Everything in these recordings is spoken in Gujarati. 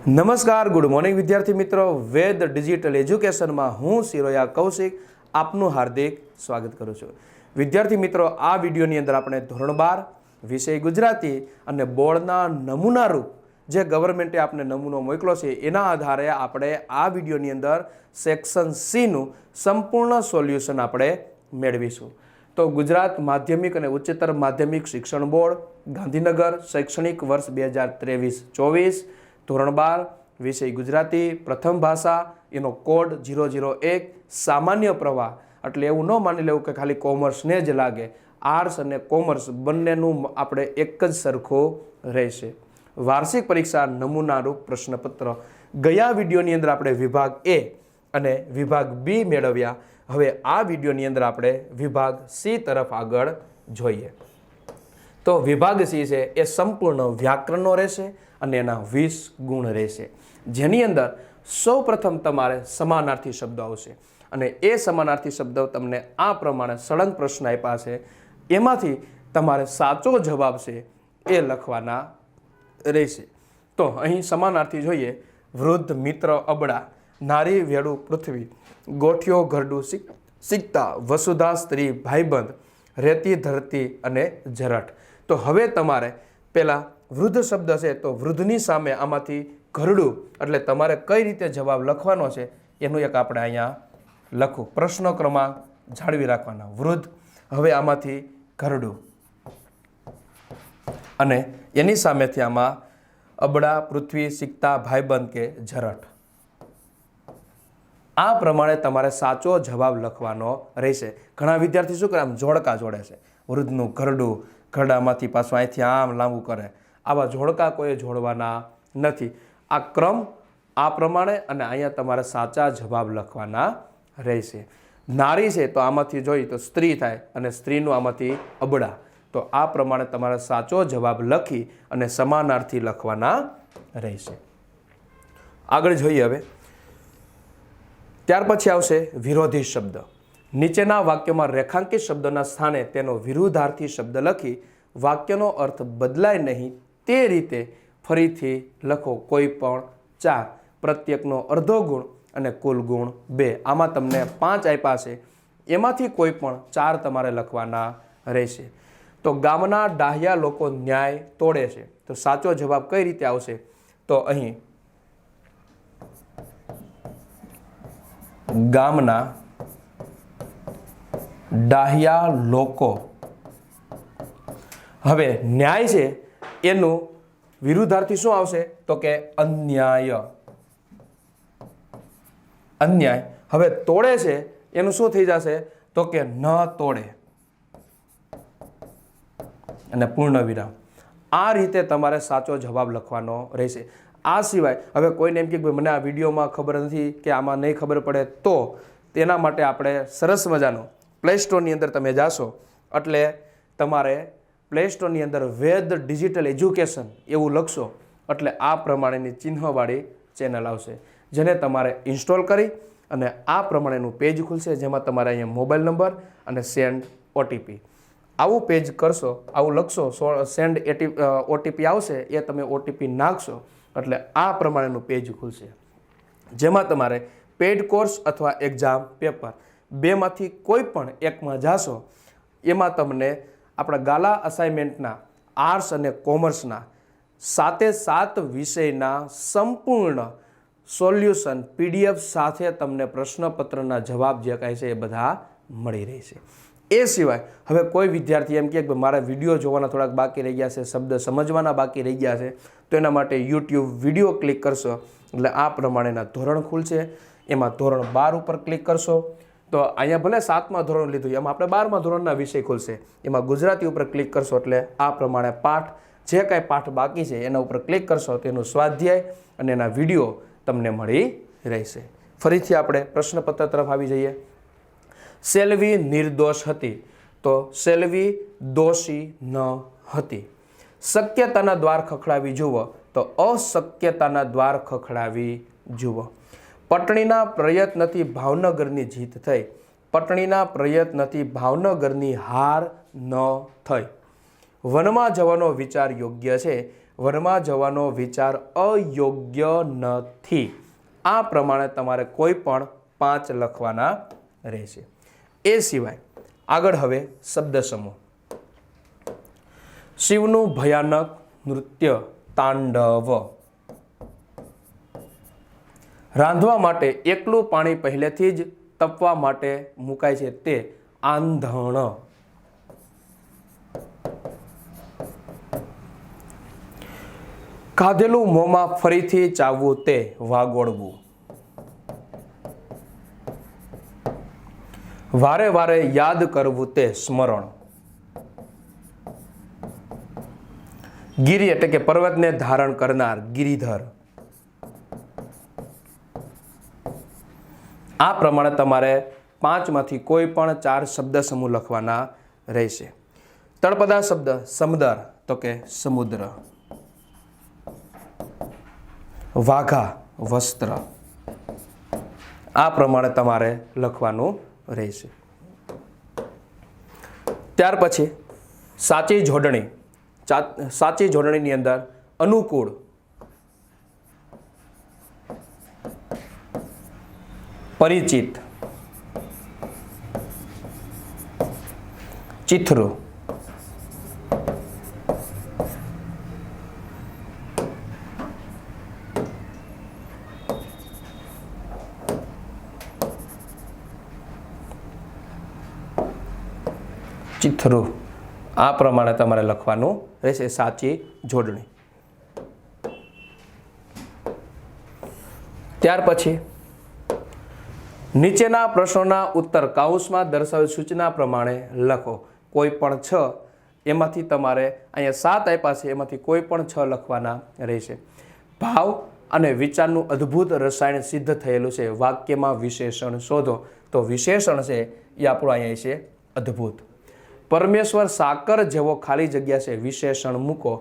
નમસ્કાર, ગુડ મોર્નિંગ વિદ્યાર્થી મિત્રો. વેદ ડિજિટલ એજ્યુકેશનમાં હું શિરોયા કૌશિક આપનું હાર્દિક સ્વાગત કરું છું. વિદ્યાર્થી મિત્રો, આ વિડીયોની અંદર આપણે ધોરણ 12 વિષય ગુજરાતી અને બોર્ડના નમૂનારૂપ જે ગવર્મેન્ટે આપણે નમૂનો મોકલો છે એના આધારે આપણે આ વિડીયોની અંદર સેક્શન સીનું સંપૂર્ણ સોલ્યુશન આપણે મેળવીશું. તો ગુજરાત માધ્યમિક અને ઉચ્ચતર માધ્યમિક શિક્ષણ બોર્ડ ગાંધીનગર શૈક્ષણિક વર્ષ 2023-24 ધોરણ 12 વિષય ગુજરાતી પ્રથમ ભાષા એનો કોડ 001 સામાન્ય પ્રવાહ. એટલે એવું ન માની લેવું કે ખાલી કોમર્સને જ લાગે, આર્ટ્સ અને કોમર્સ બંનેનું આપણે એક જ સરખું રહેશે. વાર્ષિક પરીક્ષા નમૂનારૂપ પ્રશ્નપત્ર ગયા વિડીયોની અંદર આપણે વિભાગ એ અને વિભાગ બી મેળવ્યા. હવે આ વિડીયોની અંદર આપણે વિભાગ સી તરફ આગળ જોઈએ. તો વિભાગ સી છે એ સંપૂર્ણ વ્યાકરણનો રહેશે અને એના 20 ગુણ રહેશે, જેની અંદર સૌ પ્રથમ તમારે સમાનાર્થી શબ્દો આવશે અને એ સમાનાર્થી શબ્દો તમને આ પ્રમાણે સળંગ પ્રશ્ન આપ્યા છે. એમાંથી તમારે સાચો જવાબ છે એ લખવાના રહેશે. તો અહીં સમાનાર્થી જોઈએ: વૃદ્ધ, મિત્ર, અબળા, નારી, વેડું, પૃથ્વી, ગોઠિયો, ઘરડું, સિક્તા, વસુધા, સ્ત્રી, ભાઈબંધ, રેતી, ધરતી અને જરઠ. તો હવે તમારે પહેલા વૃદ્ધ શબ્દ છે તો વૃદ્ધની સામે આમાંથી ઘરડું, એટલે તમારે કઈ રીતે જવાબ લખવાનો છે એનું એક આપણે અહીંયા લખું. પ્રશ્ન ક્રમાંક જાળવી રાખવાના. વૃદ્ધ, હવે આમાંથી ઘરડું અને એની સામેથી આમાં અબળા, પૃથ્વી, સિક્તા, ભાઈબંધ કે જરઠ. આ પ્રમાણે તમારે સાચો જવાબ લખવાનો રહેશે. ઘણા વિદ્યાર્થી શું કરે, આમ જોડકા જોડે છે. વૃદ્ધનું ઘરડું, ઘરડામાંથી પાછું અહીંથી આમ લાંબુ કરે. આવા જોડકા કોઈ જોડવાના નથી. આ ક્રમ આ પ્રમાણે અને અહીંયા તમારે સાચા જવાબ લખવાના રહેશે. નારી છે તો આમાંથી જોઈ તો સ્ત્રી થાય અને સ્ત્રીનું આમાંથી અબળા. તો આ પ્રમાણે તમારે સાચો જવાબ લખી અને સમાનાર્થી લખવાના રહેશે. આગળ જોઈએ હવે. ત્યાર પછી આવશે વિરોધી શબ્દ. નીચેના વાક્યમાં રેખાંકિત શબ્દના સ્થાને તેનો વિરુદ્ધાર્થી શબ્દ લખી વાક્યનો અર્થ બદલાય નહીં તે રીતે ફરીથી લખો. કોઈ પણ 4, પ્રત્યેકનો અડધો ગુણ અને કુલ ગુણ 2. આમાં તમને 5 આપ્યા છે, એમાંથી કોઈ પણ 4 તમારે લખવાના રહેશે. તો ગામના ડાહ્યા લોકો ન્યાય તોડે છે. તો સાચો જવાબ કઈ રીતે આવશે? તો અહીં ગામના ડાહ્યા લોકો. હવે ન્યાય છે એનું વિરુદ્ધાર્થી શું આવશે? તો કે અન્યાય. અન્યાય. હવે તોડે છે એનું શું થઈ જશે? તો કે ન તોડે અને પૂર્ણ વિરામ. આ રીતે તમારે સાચો જવાબ લખવાનો રહેશે. આ સિવાય હવે કોઈને એમ કે મને આ વિડીયોમાં ખબર નથી કે આમાં નહીં ખબર પડે, તો તેના માટે આપણે સરસ મજાનો પ્લે સ્ટોરની અંદર તમે જાશો એટલે તમારે પ્લે સ્ટોરની અંદર વેદ ડિજિટલ એજ્યુકેશન એવું લખશો એટલે આ પ્રમાણેની ચિહ્નવાળી ચેનલ આવશે, જેને તમારે ઇન્સ્ટોલ કરી અને આ પ્રમાણેનું પેજ ખુલશે, જેમાં તમારે અહીંયા મોબાઈલ નંબર અને સેન્ડ ઓટીપી આવું પેજ કરશો, આવું લખશો, સેન્ડ ઓટીપી આવશે, એ તમે ઓટીપી નાખશો એટલે આ પ્રમાણેનું પેજ ખુલશે, જેમાં તમારે પેડ કોર્સ અથવા એક્ઝામ પેપર બેમાંથી કોઈ પણ એકમાં જાશો. એમાં તમને આપણા ગાલા અસાઇનમેન્ટના આર્ટ્સ અને કોમર્સના 7 વિષયના સંપૂર્ણ સોલ્યુશન પીડીએફ સાથે તમને પ્રશ્નપત્રના જવાબ જે કાંઈ છે એ બધા મળી રહેશે. એ સિવાય હવે કોઈ વિદ્યાર્થી એમ કહે કે મારા વિડીયો જોવાના થોડાક બાકી રહી ગયા છે, શબ્દ સમજવાના બાકી રહી ગયા છે, તો એના માટે યુટ્યુબ વિડીયો ક્લિક કરશો એટલે આ પ્રમાણેના ધોરણ ખુલશે. એમાં ધોરણ 12 ઉપર ક્લિક કરશો તો અહીંયા ભલે 7મા ધોરણ લીધું, એમાં આપણે 12મા ધોરણના વિષય ખુલશે. એમાં ગુજરાતી ઉપર ક્લિક કરશો એટલે આ પ્રમાણે પાઠ જે કાંઈ પાઠ બાકી છે એના ઉપર ક્લિક કરશો તો એનું સ્વાધ્યાય અને એના વિડીયો તમને મળી રહેશે. ફરીથી આપણે પ્રશ્નપત્ર તરફ આવી જઈએ. સેલ્વી નિર્દોષ હતી તો સેલ્વી દોષી ન હતી. શક્યતાના દ્વાર ખખડાવી જુઓ તો અશક્યતાના દ્વાર ખખડાવી જુઓ. પટણીના પ્રયત્નથી ભાવનગરની જીત થઈ. પટણીના પ્રયત્નથી ભાવનગરની હાર ન થઈ. વનમાં જવાનો વિચાર યોગ્ય છે, વનમાં જવાનો વિચાર અયોગ્ય નથી. આ પ્રમાણે તમારે કોઈ પણ 5 લખવાના રહેશે. એ સિવાય આગળ હવે શબ્દ સમૂહ. શિવનું ભયાનક નૃત્ય તાંડવ. રાંધવા માટે એકલું પાણી પહેલેથી જ તપવા માટે મુકાય છે તે આંધણ. ખાધેલું મોંમાં ફરીથી ચાવવું તે વાગોળવું. વારે વારે યાદ કરવું તે સ્મરણ. ગિરી એટલે કે પર્વતને ધારણ કરનાર ગિરિધર. આ પ્રમાણે તમારે 5માંથી કોઈ પણ 4 શબ્દ સમૂહ લખવાના રહેશે. તળપદા શબ્દ સમદર તો કે સમુદ્ર. વાઘા વસ્ત્ર. આ પ્રમાણે તમારે લખવાનું રહેશે. ત્યાર પછી સાચી જોડણી. સાચી જોડણીની અંદર અનુકૂળ, પરિચિત, ચિથરું, ચિથરું. આ પ્રમાણે તમારે લખવાનું રહેશે સાચી જોડણી. ત્યાર પછી નીચેના પ્રશ્નોના ઉત્તર કાઉન્સમાં દર્શાવેલ સૂચના પ્રમાણે લખો. કોઈ પણ 6 એમાંથી તમારે અહીંયા 7 આપ્યા છે એમાંથી કોઈ પણ 6 લખવાના રહેશે. ભાવ અને વિચારનું અદ્ભુત રસાયણ સિદ્ધ થયેલું છે. વાક્યમાં વિશેષણ શોધો. તો વિશેષણ છે એ આપણું અહીંયા છે અદ્ભુત. પરમેશ્વર સાકર જેવો ખાલી જગ્યા છે વિશેષણ મૂકો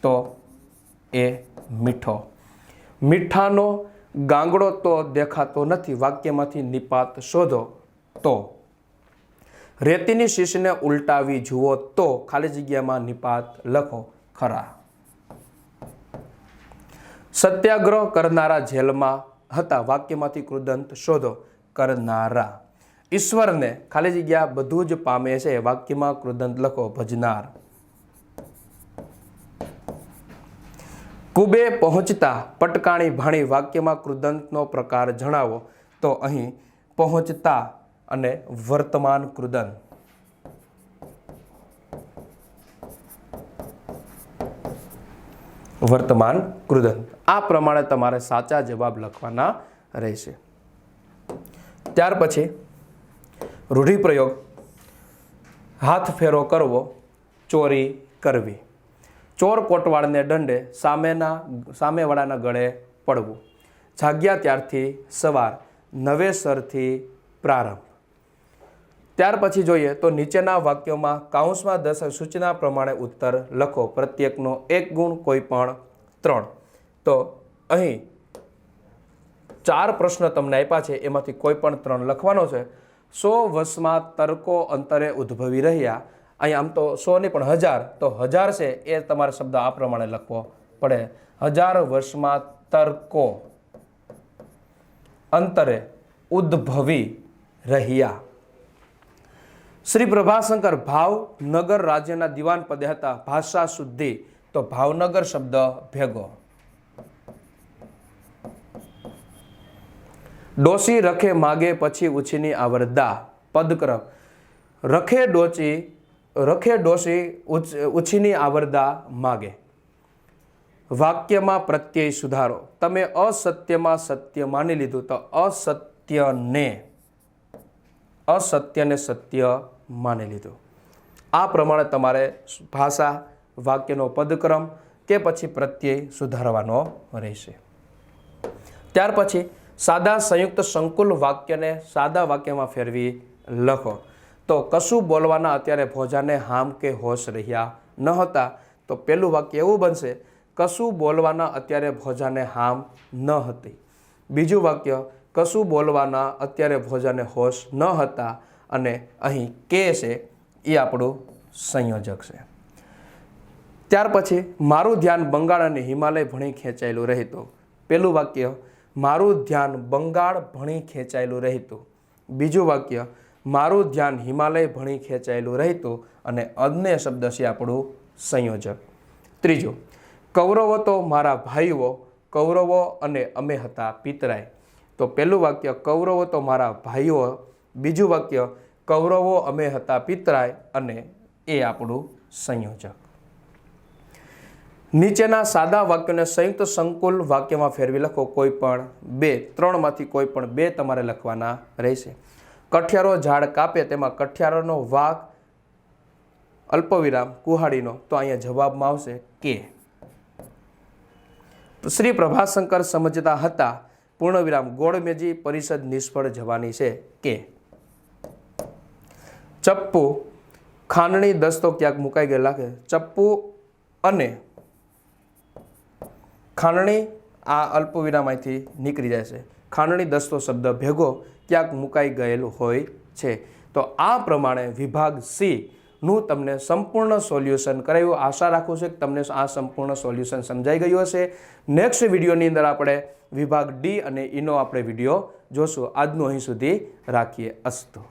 તો એ મીઠો. મીઠાનો ગાંગડો તો દેખાતો નથી. વાક્યમાંથી નિપાત શોધો તો રેતીની શીશને ઉલટાવી જુઓ તો ખાલી જગ્યામાં નિપાત લખો ખરા. સત્યાગ્રહ કરનારા જેલમાં હતા. વાક્યમાંથી કૃદંત શોધો કરનારા. ઈશ્વરને ખાલી જગ્યા બધું જ પામે છે. વાક્યમાં કૃદંત લખો ભજનાર. કુબે પહોંચતા પટકાણી ભાણી. વાક્યમાં કૃદંતનો પ્રકાર જણાવો તો અહીં પહોંચતા અને વર્તમાન કૃદંત. વર્તમાન કૃદંત. આ પ્રમાણે તમારે સાચા જવાબ લખવાના રહેશે. ત્યાર પછી રૂઢિપ્રયોગ. હાથ ફેરો કરવો, ચોરી કરવી. ચોર કોટવાળને દંડે સામેવાળાના ગળે પડવું. જાગ્યા ત્યારથી સવાર, નવેસરથી પ્રારંભ. ત્યાર પછી જોઈએ તો નીચેના વાક્યોમાં કાઉન્સમાં દર્શાવેલ સૂચના પ્રમાણે ઉત્તર લખો. પ્રત્યેકનો 1 ગુણ, કોઈ પણ 3. તો અહીં 4 પ્રશ્ન તમને આપ્યા છે એમાંથી કોઈ પણ 3 લખવાનો છે. 100 વર્ષમાં તર્કો અંતરે ઉદ્ભવી રહ્યા. અહીં આમ તો 100 નહીં પણ 1000, તો 1000 છે એ તમારે શબ્દ આ પ્રમાણે લખવો પડે. 1000 વર્ષમાં તર્કો અંતરે ઉદ્ભવી રહ્યા. શ્રી પ્રભાશંકર ભાવનગર રાજ્યના દિવાન પદે હતા. ભાષા શુદ્ધિ તો ભાવનગર શબ્દ ભેગો. ડોસી રખે માગે પછી ઉછીની આવરદા. પદક્રમ રખે ડોસી ઉછીની આવરદા માગે. વાક્યમાં પ્રત્યય સુધારો. તમે અસત્યમાં સત્ય માની લીધું તો અસત્યને સત્ય માની લીધું. આ પ્રમાણે તમારે ભાષા, વાક્યનો પદક્રમ કે પછી પ્રત્યય સુધારવાનો રહેશે. ત્યાર પછી સાદા સંયુક્ત સંકુલ વાક્યને સાદા વાક્યમાં ફેરવી લખો. તો કશું બોલવાના અત્યારે ભોજાને હામ કે હોશ રહ્યા ન હતા. તો પહેલું વાક્ય એવું બનશે, કશું બોલવાના અત્યારે ભોજાને હામ ન હતી. બીજું વાક્ય, કશું બોલવાના અત્યારે ભોજાને હોશ ન હતા. અને અહીં કે છે એ આપણું સંયોજક છે. ત્યાર પછી મારું ધ્યાન બંગાળ અને હિમાલય ભણી ખેંચાયેલું રહેતું. પહેલું વાક્ય મારું ધ્યાન બંગાળ ભણી ખેંચાયેલું રહેતું. બીજું વાક્ય મારું ધ્યાન હિમાલય ભણી ખેંચાયેલું રહેતું અને અન્ય શબ્દ છે આપણું સંયોજક. ત્રીજું કૌરવો તો મારા ભાઈઓ, કૌરવો અને અમે હતા પિતરાય. તો પહેલું વાક્ય કૌરવો તો મારા ભાઈઓ, બીજું વાક્ય કૌરવો અમે હતા પિતરાય અને એ આપણું સંયોજક. નીચેના સાદા વાક્યોને સંયુક્ત સંકુલ વાક્યમાં ફેરવી લખો. કોઈ પણ બે, ત્રણમાંથી કોઈ પણ બે તમારે લખવાના રહેશે. કઠિયારો ઝાડ કાપે, તેમાં કઠિયારોનો વાક અલ્પવિરામ કુહાડીનો, તો અહીંયા જવાબમાં આવશે કે. શ્રી પ્રભાશંકર સમજતા હતા પૂર્ણવિરામ ગોળમેજી પરિષદ નિષ્ફળ જવાની છે કે. ચપ્પુ ખાંડણી દસ્તો ક્યાંક મુકાઈ ગયેલા છે. ચપ્પુ અને ખાંડણી આ અલ્પવિરામમાંથી નીકળી જાય છે. ખાંડણી દસ્તો શબ્દ ભેગો ક્યાંક મુકાઈ ગયેલું હોય છે. તો આ પ્રમાણે વિભાગ સી નું તમને સંપૂર્ણ સોલ્યુશન કરાવ્યું. આશા રાખું છું કે તમને આ સંપૂર્ણ સોલ્યુશન સમજાઈ ગયું હશે. નેક્સ્ટ વિડીયોની અંદર આપણે વિભાગ ડી અને ઈનો આપણે વિડીયો જોશું. આજનું અહીં સુધી રાખીએ. અસ્તુ.